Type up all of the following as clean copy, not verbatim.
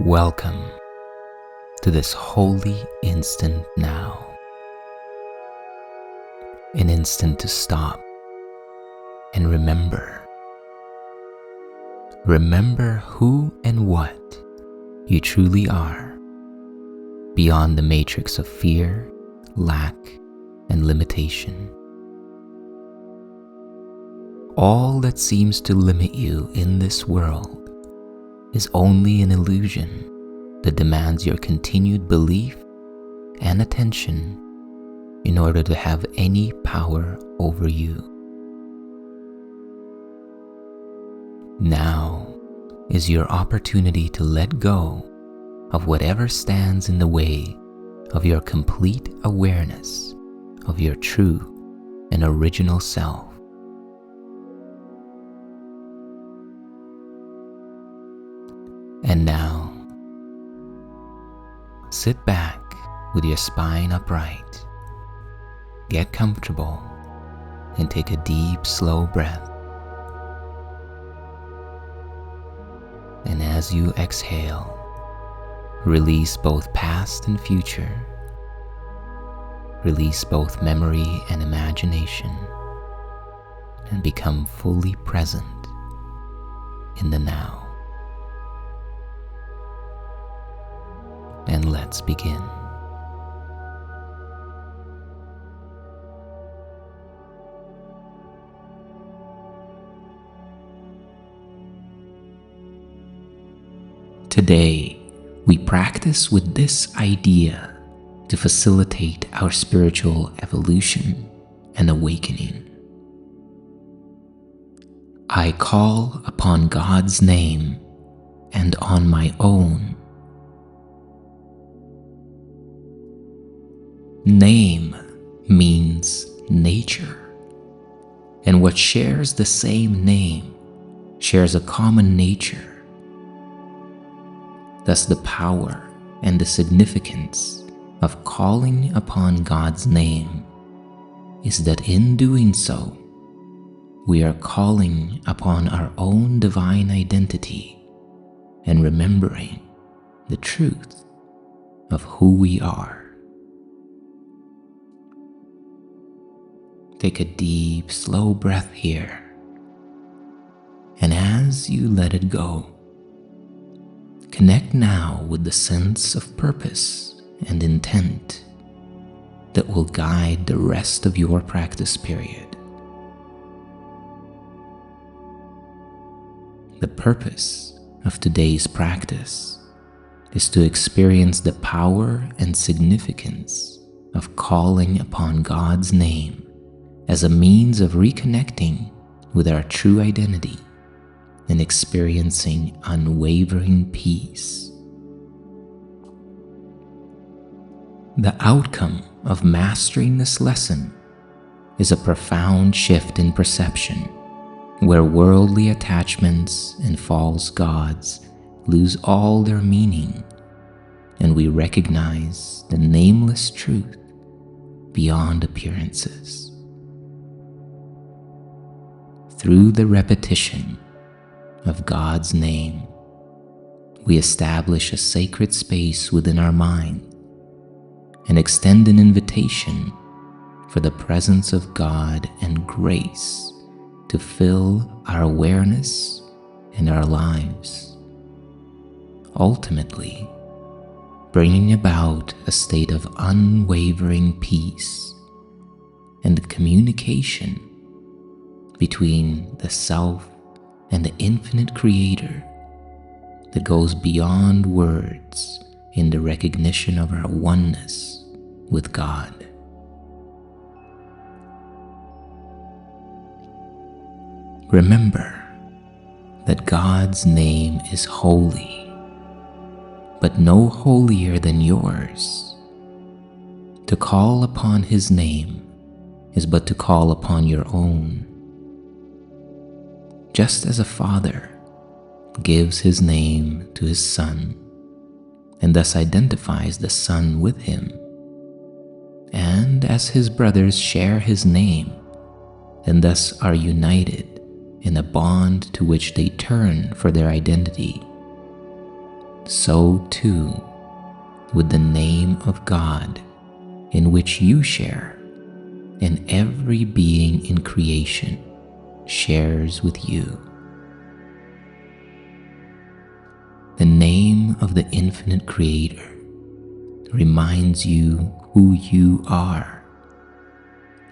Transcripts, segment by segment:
Welcome to this holy instant now. An instant to stop and remember. Remember who and what you truly are, beyond the matrix of fear, lack, and limitation. All that seems to limit you in this world is only an illusion that demands your continued belief and attention in order to have any power over you. Now is your opportunity to let go of whatever stands in the way of your complete awareness of your true and original self. And now, sit back with your spine upright, get comfortable, and take a deep, slow breath. And as you exhale, release both past and future. Release both memory and imagination, and become fully present in the now. And let's begin. Today, we practice with this idea to facilitate our spiritual evolution and awakening. I call upon God's name and on my own. Name means nature, and what shares the same name shares a common nature. Thus, the power and the significance of calling upon God's name is that in doing so, we are calling upon our own divine identity and remembering the truth of who we are. Take a deep, slow breath here, and as you let it go, connect now with the sense of purpose and intent that will guide the rest of your practice period. The purpose of today's practice is to experience the power and significance of calling upon God's name as a means of reconnecting with our true identity and experiencing unwavering peace. The outcome of mastering this lesson is a profound shift in perception, where worldly attachments and false gods lose all their meaning, and we recognize the nameless truth beyond appearances. Through the repetition of God's name, we establish a sacred space within our mind and extend an invitation for the presence of God and grace to fill our awareness and our lives, ultimately bringing about a state of unwavering peace and communication between the self and the infinite creator that goes beyond words in the recognition of our oneness with God. Remember that God's name is holy, but no holier than yours. To call upon His name is but to call upon your own. Just as a father gives his name to his son and thus identifies the son with him, and as his brothers share his name and thus are united in a bond to which they turn for their identity, so too with the name of God in which you share, and every being in creation shares with you. The name of the infinite Creator reminds you who you are,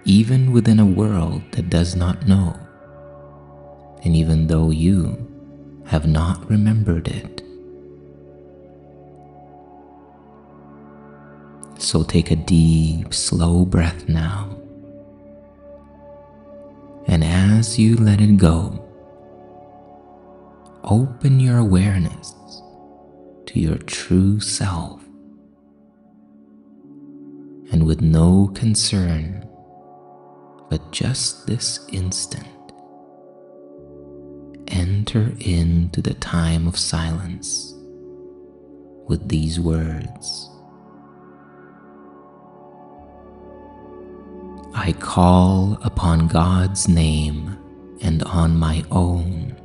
even within a world that does not know, and even though you have not remembered it. So take a deep, slow breath now, and as you let it go, open your awareness to your true self, and with no concern but just this instant, enter into the time of silence with these words: I call upon God's name and on my own.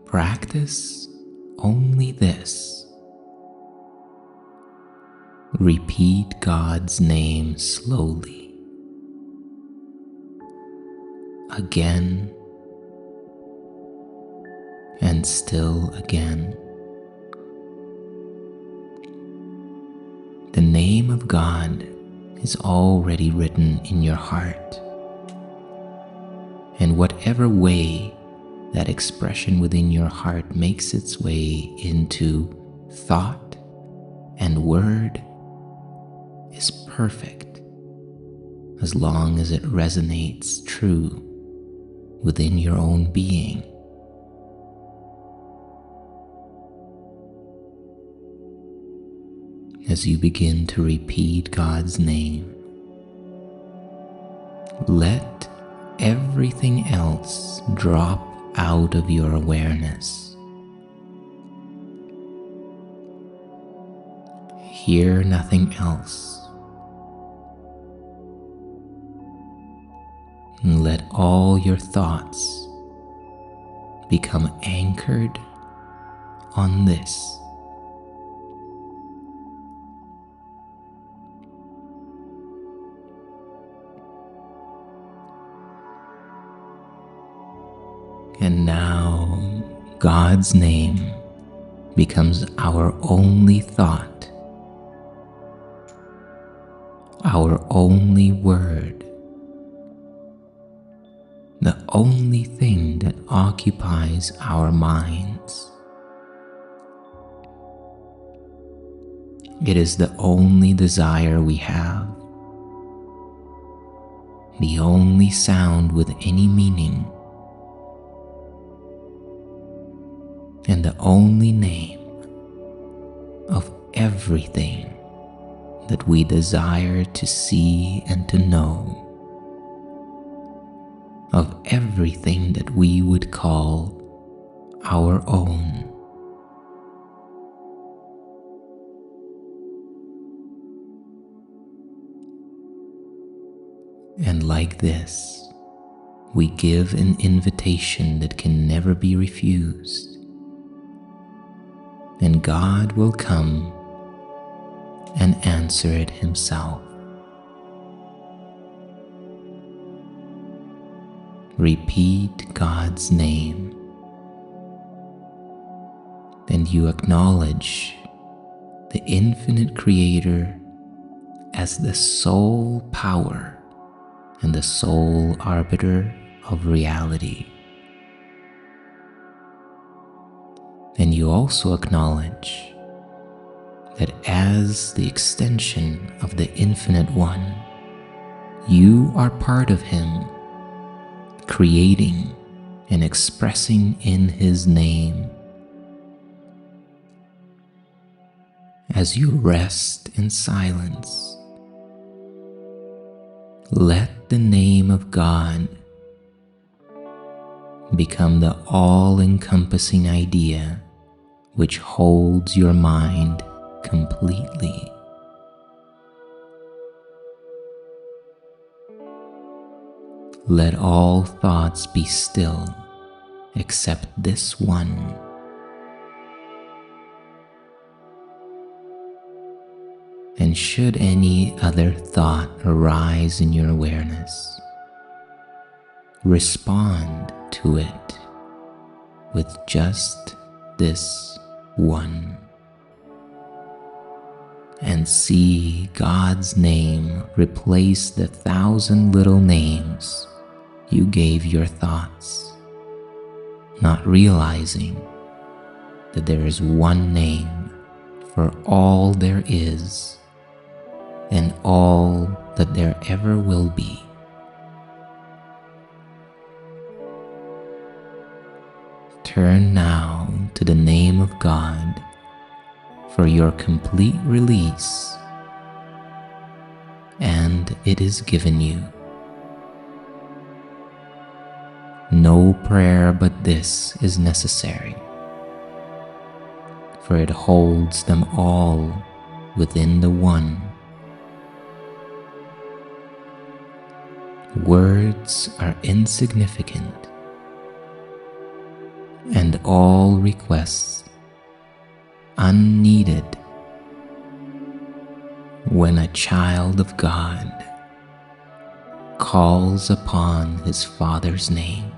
Practice only this. Repeat God's name slowly, again and still again. The name of God is already written in your heart, and whatever way that expression within your heart makes its way into thought and word is perfect, as long as it resonates true within your own being. As you begin to repeat God's name, let everything else drop out of your awareness. Hear nothing else. And let all your thoughts become anchored on this. And now God's name becomes our only thought, our only word, the only thing that occupies our minds. It is the only desire we have, the only sound with any meaning, and the only name of everything that we desire to see and to know, of everything that we would call our own. And like this, we give an invitation that can never be refused. And God will come and answer it Himself. Repeat God's name, and you acknowledge the infinite Creator as the sole power and the sole arbiter of reality. And you also acknowledge that as the extension of the Infinite One, you are part of Him, creating and expressing in His name. As you rest in silence, let the name of God become the all-encompassing idea which holds your mind completely. Let all thoughts be still except this one. And should any other thought arise in your awareness, respond to it with just this one, and see God's name replace the 1,000 little names you gave your thoughts, not realizing that there is one name for all there is and all that there ever will be. Turn now to the name of God for your complete release, and it is given you. No prayer but this is necessary, for it holds them all within the one. Words are insignificant, and all requests unneeded when a child of God calls upon his Father's name.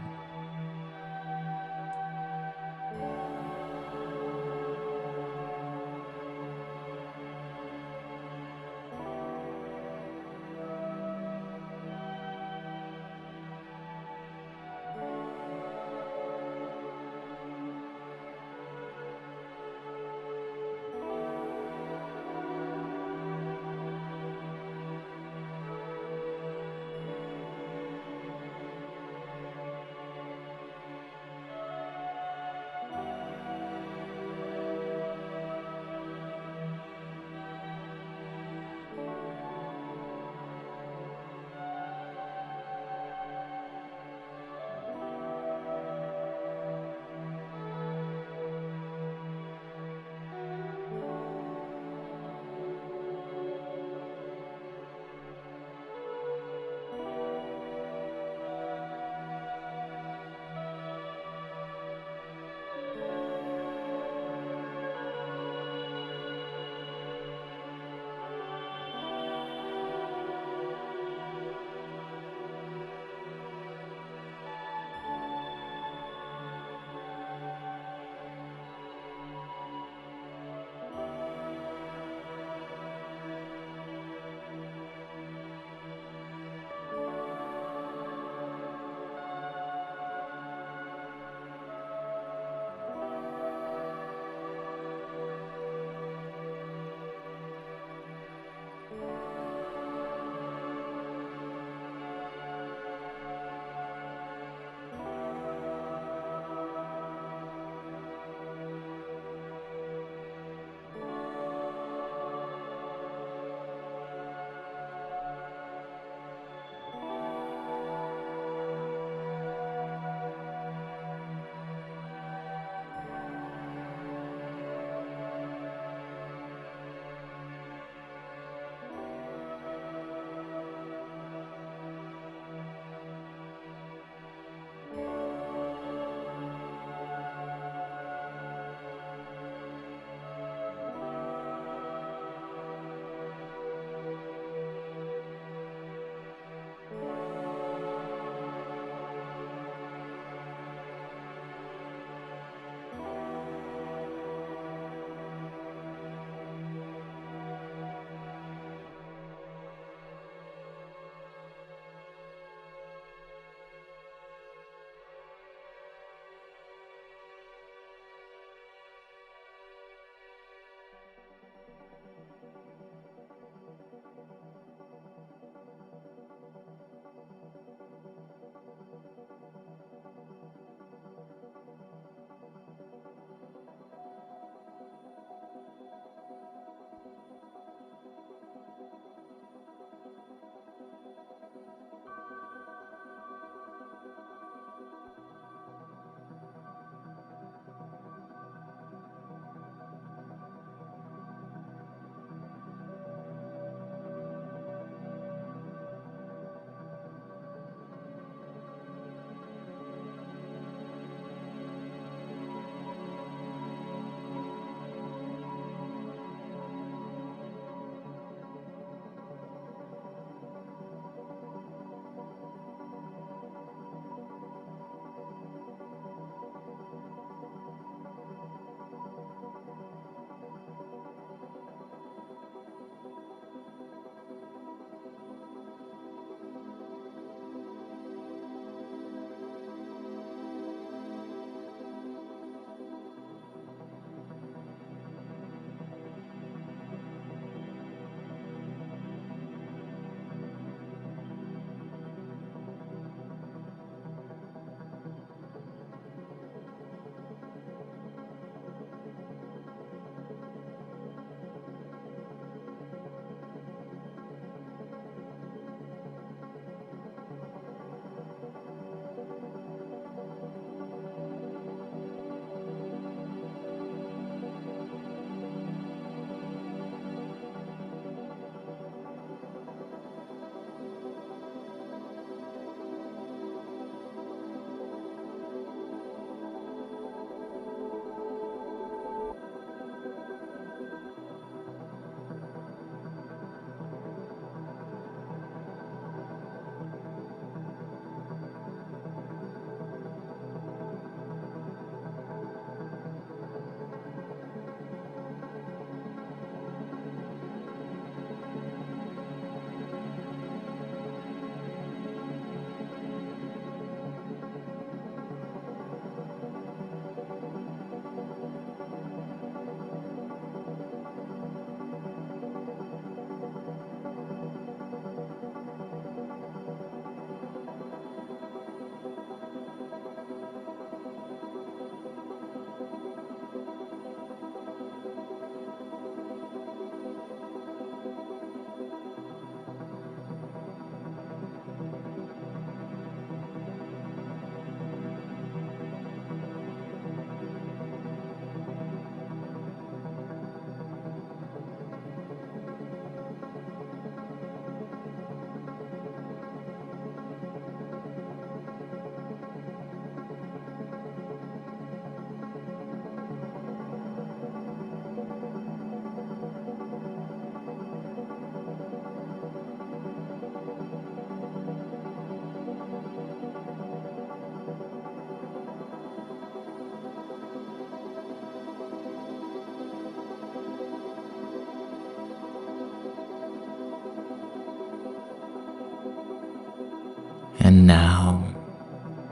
And now,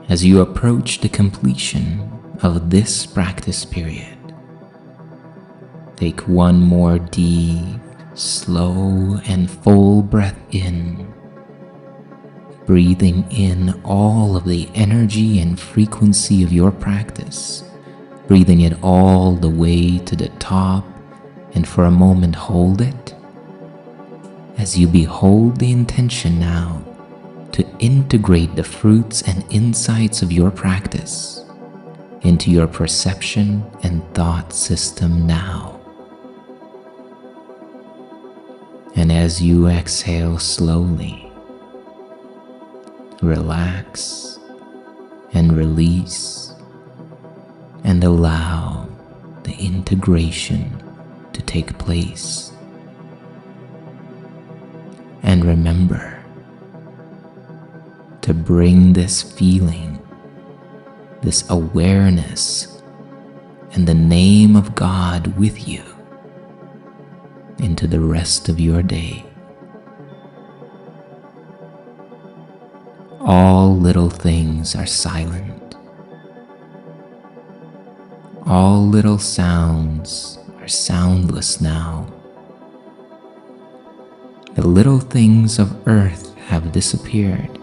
as you approach the completion of this practice period, take one more deep, slow, and full breath in, breathing in all of the energy and frequency of your practice, breathing it all the way to the top, and for a moment hold it as you behold the intention now to integrate the fruits and insights of your practice into your perception and thought system now. And as you exhale slowly, relax and release and allow the integration to take place. And remember to bring this feeling, this awareness, and the name of God with you into the rest of your day. All little things are silent. All little sounds are soundless now. The little things of earth have disappeared.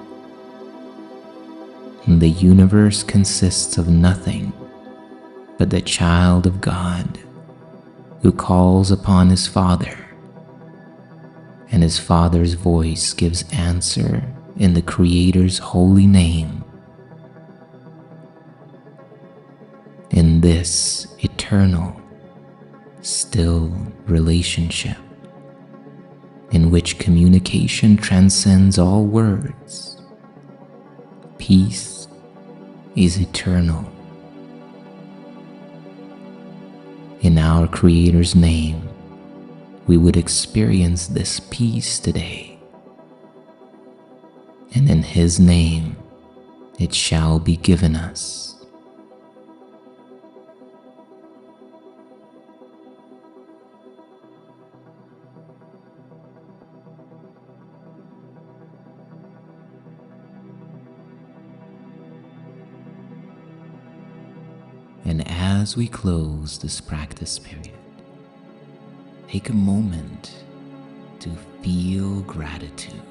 And the universe consists of nothing but the child of God who calls upon his Father, and his Father's voice gives answer in the Creator's holy name. In this eternal, still relationship, in which communication transcends all words, peace is eternal. In our Creator's name, we would experience this peace today. And in His name, it shall be given us. And as we close this practice period, take a moment to feel gratitude.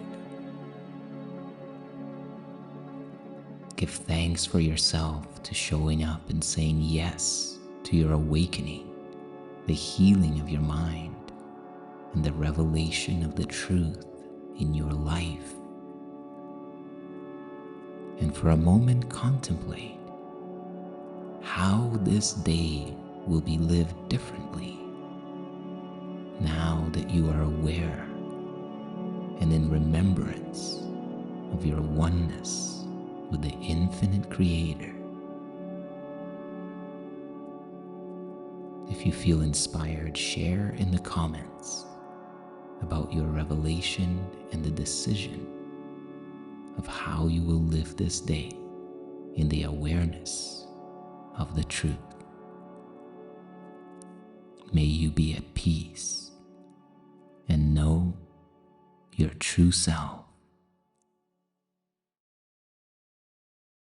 Give thanks for yourself to showing up and saying yes to your awakening, the healing of your mind, and the revelation of the truth in your life. And for a moment, contemplate how this day will be lived differently now that you are aware and in remembrance of your oneness with the infinite Creator. If you feel inspired, share in the comments about your revelation and the decision of how you will live this day in the awareness of the truth. May you be at peace and know your true self.